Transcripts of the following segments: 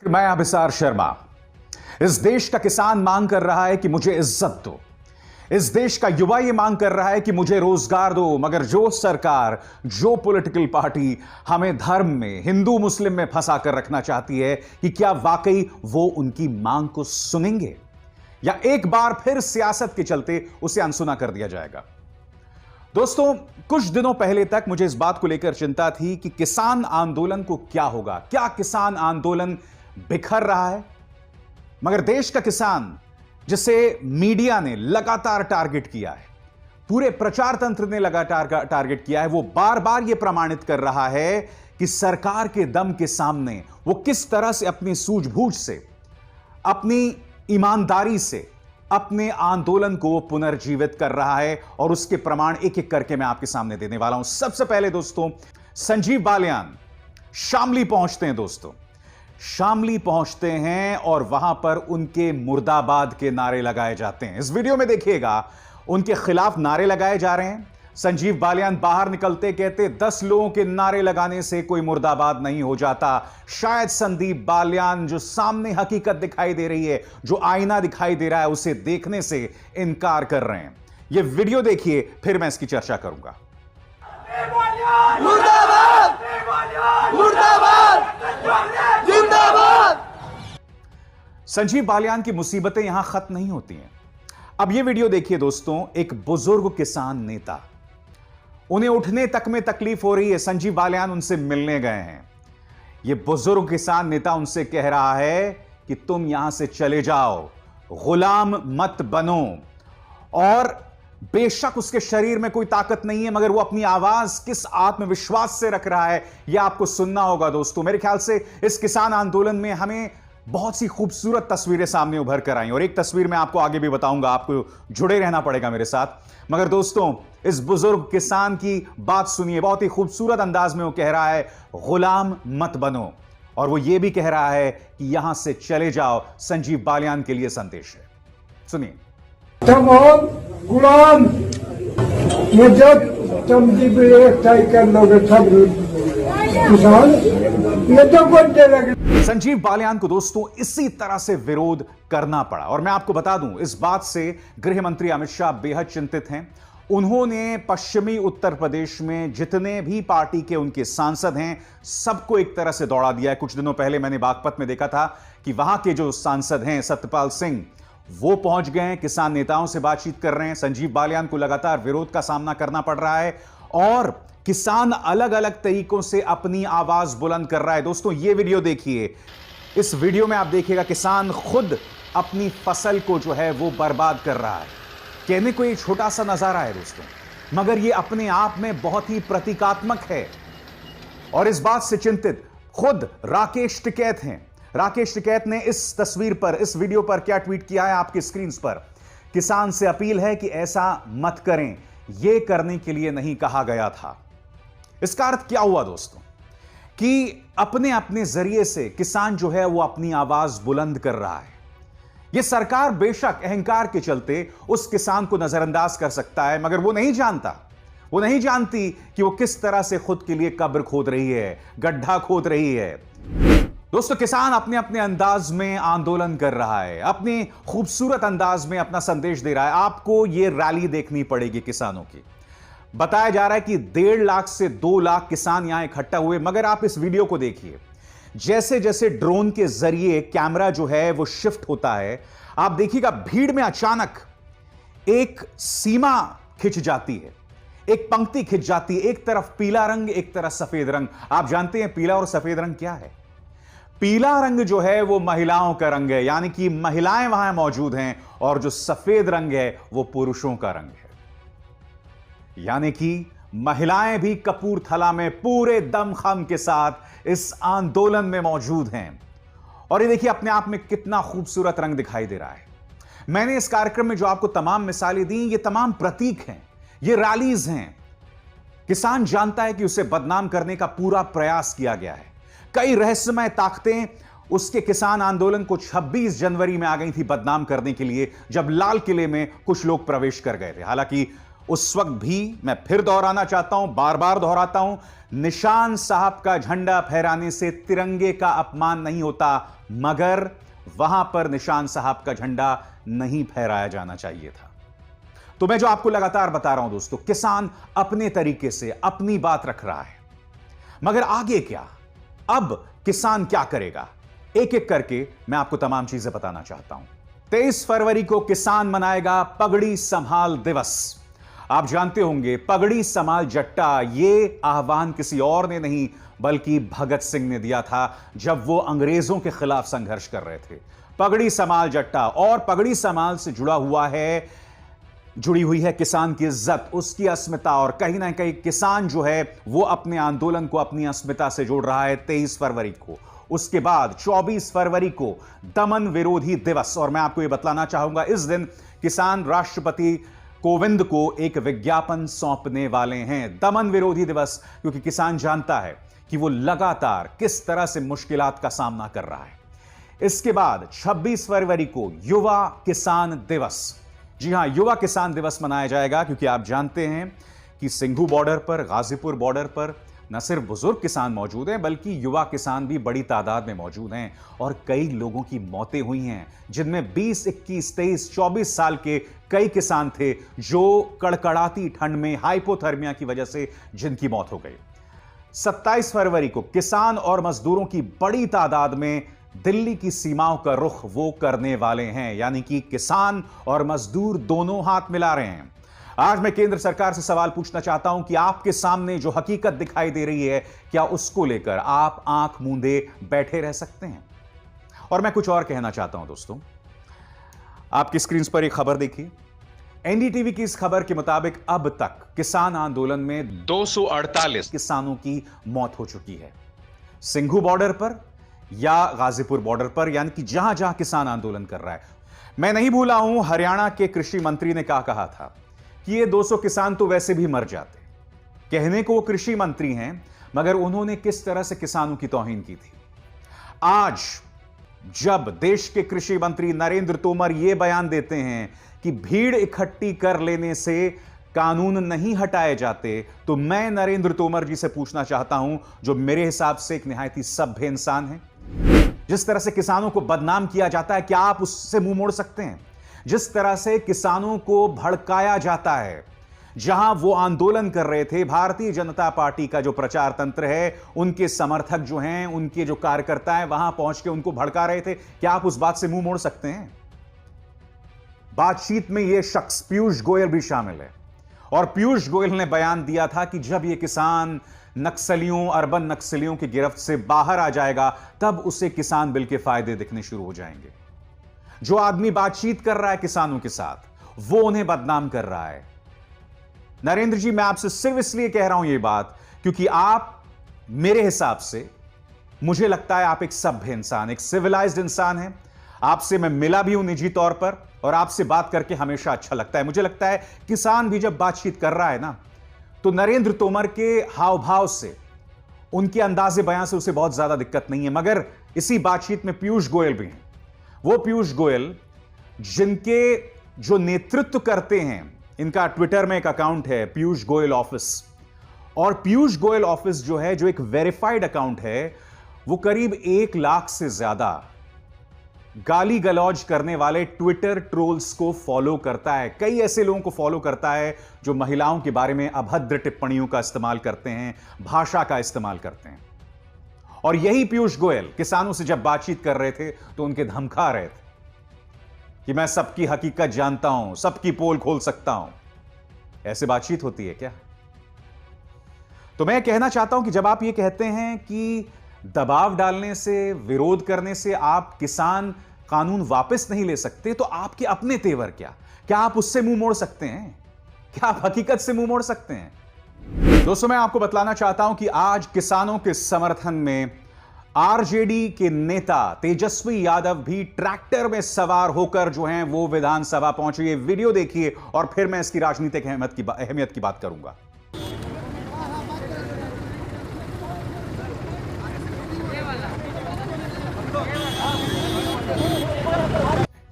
मैं अभिसार शर्मा। इस देश का किसान मांग कर रहा है कि मुझे इज्जत दो। इस देश का युवा ये मांग कर रहा है कि मुझे रोजगार दो। मगर जो सरकार, जो पॉलिटिकल पार्टी हमें धर्म में, हिंदू मुस्लिम में फंसा कर रखना चाहती है, कि क्या वाकई वो उनकी मांग को सुनेंगे या एक बार फिर सियासत के चलते उसे अनसुना कर दिया जाएगा। दोस्तों, कुछ दिनों पहले तक मुझे इस बात को लेकर चिंता थी कि किसान आंदोलन को क्या होगा, क्या किसान आंदोलन बिखर रहा है। मगर देश का किसान, जिसे मीडिया ने लगातार टारगेट किया है, पूरे प्रचार तंत्र ने लगातार टारगेट किया है, वो बार बार यह प्रमाणित कर रहा है कि सरकार के दम के सामने वो किस तरह से अपनी सूझबूझ से, अपनी ईमानदारी से अपने आंदोलन को पुनर्जीवित कर रहा है। और उसके प्रमाण एक एक करके मैं आपके सामने देने वाला हूं। सबसे पहले दोस्तों, संजीव बालियान शामली पहुंचते हैं। दोस्तों, शामली पहुंचते हैं और वहां पर उनके मुर्दाबाद के नारे लगाए जाते हैं। इस वीडियो में देखिएगा, उनके खिलाफ नारे लगाए जा रहे हैं। संजीव बालियान बाहर निकलते कहते 10 लोगों के नारे लगाने से कोई मुर्दाबाद नहीं हो जाता। शायद संदीप बालियान, जो सामने हकीकत दिखाई दे रही है, जो आईना दिखाई दे रहा है, उसे देखने से इनकार कर रहे हैं। यह वीडियो देखिए, फिर मैं इसकी चर्चा करूंगा। मुर्दाबाद! मुर्दाबाद! जिंदाबाद! संजीव बालियान की मुसीबतें यहां खत्म नहीं होती हैं। अब यह वीडियो देखिए दोस्तों, एक बुजुर्ग किसान नेता, उन्हें उठने तक में तकलीफ हो रही है। संजीव बालियान उनसे मिलने गए हैं। यह बुजुर्ग किसान नेता उनसे कह रहा है कि तुम यहां से चले जाओ, गुलाम मत बनो। और बेशक उसके शरीर में कोई ताकत नहीं है, मगर वो अपनी आवाज किस आत्मविश्वास से रख रहा है, यह आपको सुनना होगा। दोस्तों, मेरे ख्याल से इस किसान आंदोलन में हमें बहुत सी खूबसूरत तस्वीरें सामने उभर कर आई, और एक तस्वीर मैं आपको आगे भी बताऊंगा। आपको जुड़े रहना पड़ेगा मेरे साथ। मगर दोस्तों, इस बुजुर्ग किसान की बात सुनिए। बहुत ही खूबसूरत अंदाज में वो कह रहा है, गुलाम मत बनो। और वो ये भी कह रहा है कि यहां से चले जाओ। संजीव बालियान के लिए संदेश है, सुनिए। तमाम गुलाम जब तुम एक तय कर लोगे सब किसान ये तो बनते लगे। संजीव बालियान को दोस्तों इसी तरह से विरोध करना पड़ा। और मैं आपको बता दूं, इस बात से गृह मंत्री अमित शाह बेहद चिंतित हैं। उन्होंने पश्चिमी उत्तर प्रदेश में जितने भी पार्टी के उनके सांसद हैं, सबको एक तरह से दौड़ा दिया है। कुछ दिनों पहले मैंने बागपत में देखा था कि वहां के जो सांसद हैं, सत्यपाल सिंह, वो पहुंच गए हैं, किसान नेताओं से बातचीत कर रहे हैं। संजीव बालियान को लगातार विरोध का सामना करना पड़ रहा है और किसान अलग अलग तरीकों से अपनी आवाज बुलंद कर रहा है। दोस्तों, ये वीडियो देखिए। इस वीडियो में आप देखिएगा, किसान खुद अपनी फसल को जो है वो बर्बाद कर रहा है। कहने को ये छोटा सा नजारा है दोस्तों, मगर ये अपने आप में बहुत ही प्रतीकात्मक है। और इस बात से चिंतित खुद राकेश टिकैत हैं। राकेश टिकैत ने इस तस्वीर पर, इस वीडियो पर क्या ट्वीट किया है आपकी स्क्रीन पर। किसान से अपील है कि ऐसा मत करें, यह करने के लिए नहीं कहा गया था। इसका अर्थ क्या हुआ दोस्तों, कि अपने अपने जरिए से किसान जो है वो अपनी आवाज बुलंद कर रहा है। यह सरकार बेशक अहंकार के चलते उस किसान को नजरअंदाज कर सकता है, मगर वो नहीं जानता, वो नहीं जानती कि वो किस तरह से खुद के लिए कब्र खोद रही है, गड्ढा खोद रही है। दोस्तों, किसान अपने अपने अंदाज में आंदोलन कर रहा है, अपने खूबसूरत अंदाज में अपना संदेश दे रहा है। आपको यह रैली देखनी पड़ेगी किसानों की। बताया जा रहा है कि 1.5 लाख से 2 लाख किसान यहां इकट्ठा हुए। मगर आप इस वीडियो को देखिए, जैसे जैसे ड्रोन के जरिए कैमरा जो है वो शिफ्ट होता है, आप देखिएगा भीड़ में अचानक एक सीमा खिंच जाती है, एक पंक्ति खिंच जाती है। एक तरफ पीला रंग, एक तरफ सफेद रंग। आप जानते हैं पीला और सफेद रंग क्या है? पीला रंग जो है वो महिलाओं का रंग है, यानी कि महिलाएं वहां मौजूद हैं, और जो सफेद रंग है वो पुरुषों का रंग है, यानी कि महिलाएं भी कपूरथला में पूरे दमखम के साथ इस आंदोलन में मौजूद हैं। और ये देखिए अपने आप में कितना खूबसूरत रंग दिखाई दे रहा है। मैंने इस कार्यक्रम में जो आपको तमाम मिसालें दी, ये तमाम प्रतीक हैं, ये रैलीज हैं। किसान जानता है कि उसे बदनाम करने का पूरा प्रयास किया गया है। कई रहस्यमय ताकतें उसके किसान आंदोलन को 26 जनवरी में आ गई थी बदनाम करने के लिए, जब लाल किले में कुछ लोग प्रवेश कर गए थे। हालांकि उस वक्त भी मैं फिर दोहराना चाहता हूं, बार बार दोहराता हूं, निशान साहब का झंडा फहराने से तिरंगे का अपमान नहीं होता, मगर वहां पर निशान साहब का झंडा नहीं फहराया जाना चाहिए था। तो मैं जो आपको लगातार बता रहा हूं दोस्तों, किसान अपने तरीके से अपनी बात रख रहा है, मगर आगे क्या? अब किसान क्या करेगा? एक एक करके मैं आपको तमाम चीजें बताना चाहता हूं। 23 फरवरी को किसान मनाएगा पगड़ी संभाल दिवस। आप जानते होंगे पगड़ी संभाल जट्टा, यह आह्वान किसी और ने नहीं बल्कि भगत सिंह ने दिया था जब वो अंग्रेजों के खिलाफ संघर्ष कर रहे थे। पगड़ी संभाल जट्टा, और पगड़ी संभाल से जुड़ी हुई है किसान की इज्जत, उसकी अस्मिता, और कहीं ना कहीं किसान जो है वो अपने आंदोलन को अपनी अस्मिता से जोड़ रहा है 23 फरवरी को। उसके बाद 24 फरवरी को दमन विरोधी दिवस, और मैं आपको यह बतलाना चाहूंगा इस दिन किसान राष्ट्रपति कोविंद को एक विज्ञापन सौंपने वाले हैं। दमन विरोधी दिवस, क्योंकि किसान जानता है कि वो लगातार किस तरह से मुश्किलात का सामना कर रहा है। इसके बाद 26 फरवरी को युवा किसान दिवस। जी हां, युवा किसान दिवस मनाया जाएगा, क्योंकि आप जानते हैं कि सिंघू बॉर्डर पर, गाजीपुर बॉर्डर पर न सिर्फ बुजुर्ग किसान मौजूद हैं बल्कि युवा किसान भी बड़ी तादाद में मौजूद हैं, और कई लोगों की मौतें हुई हैं, जिनमें 20, 21, 23, 24 साल के कई किसान थे जो कड़कड़ाती ठंड में हाइपोथर्मिया की वजह से जिनकी मौत हो गई। 27 फरवरी को किसान और मजदूरों की बड़ी तादाद में दिल्ली की सीमाओं का रुख वो करने वाले हैं, यानी कि किसान और मजदूर दोनों हाथ मिला रहे हैं। आज मैं केंद्र सरकार से सवाल पूछना चाहता हूं कि आपके सामने जो हकीकत दिखाई दे रही है, क्या उसको लेकर आप आंख मूंदे बैठे रह सकते हैं? और मैं कुछ और कहना चाहता हूं दोस्तों, आपकी स्क्रीन पर एक खबर देखिए। एनडीटीवी की इस खबर के मुताबिक अब तक किसान आंदोलन में 248 किसानों की मौत हो चुकी है, सिंघू बॉर्डर पर या गाजीपुर बॉर्डर पर, यानी कि जहां जहां किसान आंदोलन कर रहा है। मैं नहीं भूला हूं, हरियाणा के कृषि मंत्री ने क्या कहा था कि ये 200 किसान तो वैसे भी मर जाते। कहने को वो कृषि मंत्री हैं, मगर उन्होंने किस तरह से किसानों की तौहीन की थी। आज जब देश के कृषि मंत्री नरेंद्र तोमर यह बयान देते हैं कि भीड़ इकट्ठी कर लेने से कानून नहीं हटाए जाते, तो मैं नरेंद्र तोमर जी से पूछना चाहता हूं, जो मेरे हिसाब से एक निहायत ही सभ्य इंसान है, जिस तरह से किसानों को बदनाम किया जाता है, क्या आप उससे मुंह मोड़ सकते हैं? जिस तरह से किसानों को भड़काया जाता है, जहां वो आंदोलन कर रहे थे, भारतीय जनता पार्टी का जो प्रचार तंत्र है, उनके समर्थक जो हैं, उनके जो कार्यकर्ता हैं, वहां पहुंच के उनको भड़का रहे थे, क्या आप उस बात से मुंह मोड़ सकते हैं? बातचीत में यह शख्स पीयूष गोयल भी शामिल है, और पीयूष गोयल ने बयान दिया था कि जब यह किसान नक्सलियों, अर्बन नक्सलियों की गिरफ्त से बाहर आ जाएगा, तब उसे किसान बिल के फायदे दिखने शुरू हो जाएंगे। जो आदमी बातचीत कर रहा है किसानों के साथ, वो उन्हें बदनाम कर रहा है। नरेंद्र जी, मैं आपसे सिर्फ इसलिए कह रहा हूं यह बात क्योंकि आप, मेरे हिसाब से, मुझे लगता है आप एक सभ्य इंसान, एक सिविलाइज्ड इंसान हैं। आपसे मैं मिला भी हूं निजी तौर पर, और आपसे बात करके हमेशा अच्छा लगता है। मुझे लगता है किसान भी जब बातचीत कर रहा है ना, तो नरेंद्र तोमर के हाव भाव से, उनके अंदाजे बयान से उसे बहुत ज्यादा दिक्कत नहीं है। मगर इसी बातचीत में पीयूष गोयल भी हैं, वो पीयूष गोयल जिनके जो नेतृत्व करते हैं, इनका ट्विटर में एक अकाउंट है पीयूष गोयल ऑफिस, और पीयूष गोयल ऑफिस जो है, जो एक वेरीफाइड अकाउंट है, वो करीब 1 लाख से ज्यादा गाली गलौज करने वाले ट्विटर ट्रोल्स को फॉलो करता है। कई ऐसे लोगों को फॉलो करता है जो महिलाओं के बारे में अभद्र टिप्पणियों का इस्तेमाल करते हैं, भाषा का इस्तेमाल करते हैं। और यही पीयूष गोयल किसानों से जब बातचीत कर रहे थे तो उनके धमका रहे थे कि मैं सबकी हकीकत जानता हूं, सबकी पोल खोल सकता हूं। ऐसे बातचीत होती है क्या? तो मैं कहना चाहता हूं कि जब आप ये कहते हैं कि दबाव डालने से, विरोध करने से आप किसान कानून वापस नहीं ले सकते, तो आपके अपने तेवर क्या? क्या आप उससे मुंह मोड़ सकते हैं? क्या आप हकीकत से मुंह मोड़ सकते हैं? दोस्तों, मैं आपको बतलाना चाहता हूं कि आज किसानों के समर्थन में आरजेडी के नेता तेजस्वी यादव भी ट्रैक्टर में सवार होकर जो हैं वो विधानसभा पहुंचे। ये वीडियो देखिए और फिर मैं इसकी राजनीतिक अहमियत की बात करूंगा।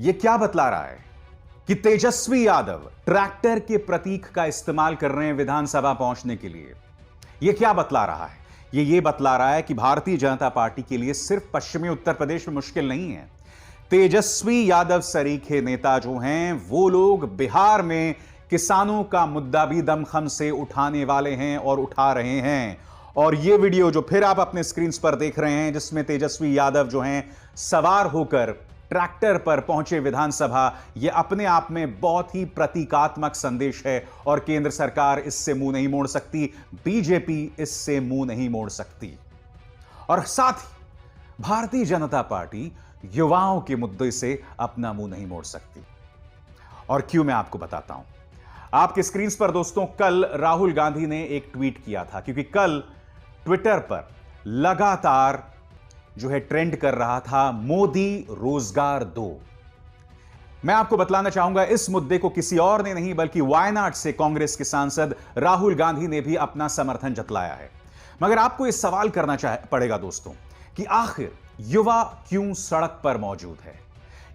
ये क्या बतला रहा है कि तेजस्वी यादव ट्रैक्टर के प्रतीक का इस्तेमाल कर रहे हैं विधानसभा पहुंचने के लिए। यह क्या बतला रहा है? यह बतला रहा है कि भारतीय जनता पार्टी के लिए सिर्फ पश्चिमी उत्तर प्रदेश में मुश्किल नहीं है। तेजस्वी यादव सरीखे नेता जो हैं, वो लोग बिहार में किसानों का मुद्दा भी दमखम से उठाने वाले हैं और उठा रहे हैं। और यह वीडियो जो फिर आप अपने स्क्रीन पर देख रहे हैं, जिसमें तेजस्वी यादव जो हैं सवार होकर ट्रैक्टर पर पहुंचे विधानसभा, यह अपने आप में बहुत ही प्रतीकात्मक संदेश है और केंद्र सरकार इससे मुंह नहीं मोड़ सकती, बीजेपी इससे मुंह नहीं मोड़ सकती। और साथ ही भारतीय जनता पार्टी युवाओं के मुद्दे से अपना मुंह नहीं मोड़ सकती। और क्यों, मैं आपको बताता हूं। आपके स्क्रीन पर दोस्तों, कल राहुल गांधी ने एक ट्वीट किया था, क्योंकि कल ट्विटर पर लगातार जो है ट्रेंड कर रहा था मोदी रोजगार दो। मैं आपको बतलाना चाहूंगा, इस मुद्दे को किसी और ने नहीं बल्कि वायनाड से कांग्रेस के सांसद राहुल गांधी ने भी अपना समर्थन जतलाया है। मगर आपको यह सवाल करना पड़ेगा दोस्तों कि आखिर युवा क्यों सड़क पर मौजूद है?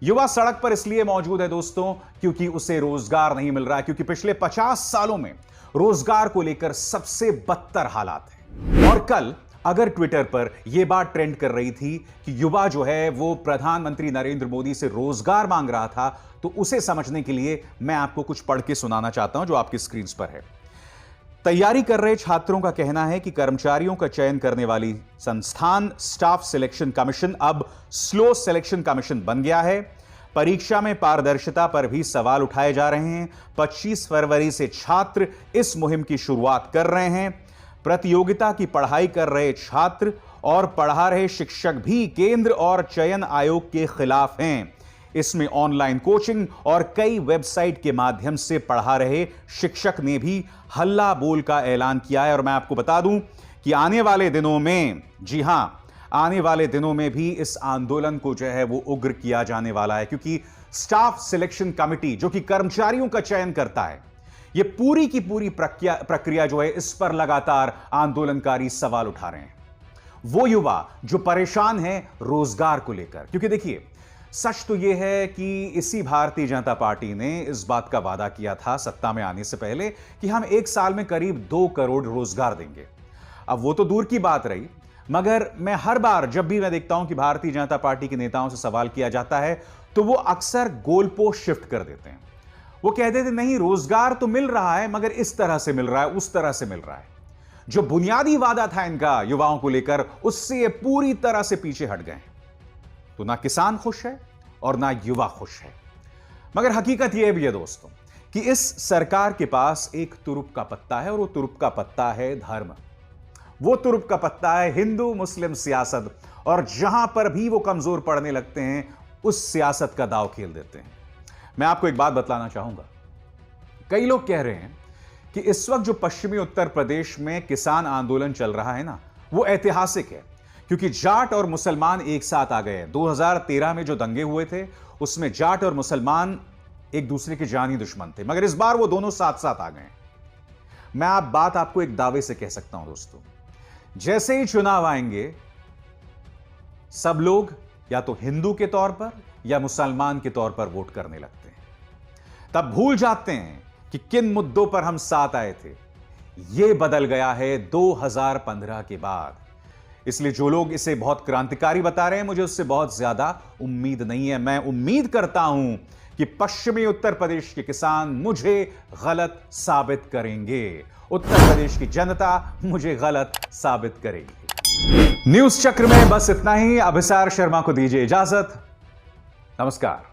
युवा सड़क पर इसलिए मौजूद है दोस्तों क्योंकि उसे रोजगार नहीं मिल रहा है, क्योंकि पिछले 50 सालों में रोजगार को लेकर सबसे बदतर हालात है। और कल अगर ट्विटर पर यह बात ट्रेंड कर रही थी कि युवा जो है वो प्रधानमंत्री नरेंद्र मोदी से रोजगार मांग रहा था, तो उसे समझने के लिए मैं आपको कुछ पढ़ के सुनाना चाहता हूं जो आपकी स्क्रीन पर है। तैयारी कर रहे छात्रों का कहना है कि कर्मचारियों का चयन करने वाली संस्थान स्टाफ सिलेक्शन कमीशन अब स्लो सिलेक्शन कमीशन बन गया है। परीक्षा में पारदर्शिता पर भी सवाल उठाए जा रहे हैं। 25 फरवरी से छात्र इस मुहिम की शुरुआत कर रहे हैं। प्रतियोगिता की पढ़ाई कर रहे छात्र और पढ़ा रहे शिक्षक भी केंद्र और चयन आयोग के खिलाफ हैं। इसमें ऑनलाइन कोचिंग और कई वेबसाइट के माध्यम से पढ़ा रहे शिक्षक ने भी हल्ला बोल का ऐलान किया है। और मैं आपको बता दूं कि आने वाले दिनों में, जी हां, आने वाले दिनों में भी इस आंदोलन को जो है वो उग्र किया जाने वाला है, क्योंकि स्टाफ सिलेक्शन कमेटी जो कि कर्मचारियों का चयन करता है, ये पूरी की पूरी प्रक्रिया जो है, इस पर लगातार आंदोलनकारी सवाल उठा रहे हैं। वो युवा जो परेशान हैं रोजगार को लेकर, क्योंकि देखिए, सच तो यह है कि इसी भारतीय जनता पार्टी ने इस बात का वादा किया था सत्ता में आने से पहले कि हम 1 साल में करीब 2 करोड़ रोजगार देंगे। अब वो तो दूर की बात रही, मगर मैं हर बार जब भी मैं देखता हूं कि भारतीय जनता पार्टी के नेताओं से सवाल किया जाता है, तो वो अक्सर गोलपोस्ट शिफ्ट कर देते हैं। वो कहते थे नहीं, रोजगार तो मिल रहा है मगर इस तरह से मिल रहा है, उस तरह से मिल रहा है। जो बुनियादी वादा था इनका युवाओं को लेकर, उससे ये पूरी तरह से पीछे हट गए। तो ना किसान खुश है और ना युवा खुश है। मगर हकीकत यह भी है दोस्तों कि इस सरकार के पास एक तुरुप का पत्ता है, और वो तुरुप का पत्ता है धर्म। वो तुरुप का पत्ता है हिंदू मुस्लिम सियासत, और जहां पर भी वो कमजोर पड़ने लगते हैं उस सियासत का दांव खेल देते हैं। मैं आपको एक बात बतलाना चाहूंगा, कई लोग कह रहे हैं कि इस वक्त जो पश्चिमी उत्तर प्रदेश में किसान आंदोलन चल रहा है ना, वो ऐतिहासिक है, क्योंकि जाट और मुसलमान एक साथ आ गए। 2013 में जो दंगे हुए थे उसमें जाट और मुसलमान एक दूसरे के जानी दुश्मन थे, मगर इस बार वो दोनों साथ साथ आ गए। मैं आपको एक दावे से कह सकता हूं दोस्तों, जैसे ही चुनाव आएंगे, सब लोग या तो हिंदू के तौर पर या मुसलमान के तौर पर वोट करने लगते हैं। तब भूल जाते हैं कि किन मुद्दों पर हम साथ आए थे। यह बदल गया है 2015 के बाद। इसलिए जो लोग इसे बहुत क्रांतिकारी बता रहे हैं, मुझे उससे बहुत ज्यादा उम्मीद नहीं है। मैं उम्मीद करता हूं कि पश्चिमी उत्तर प्रदेश के किसान मुझे गलत साबित करेंगे, उत्तर प्रदेश की जनता मुझे गलत साबित करेगी। न्यूज चक्र में बस इतना ही। अभिसार शर्मा को दीजिए इजाजत। नमस्कार।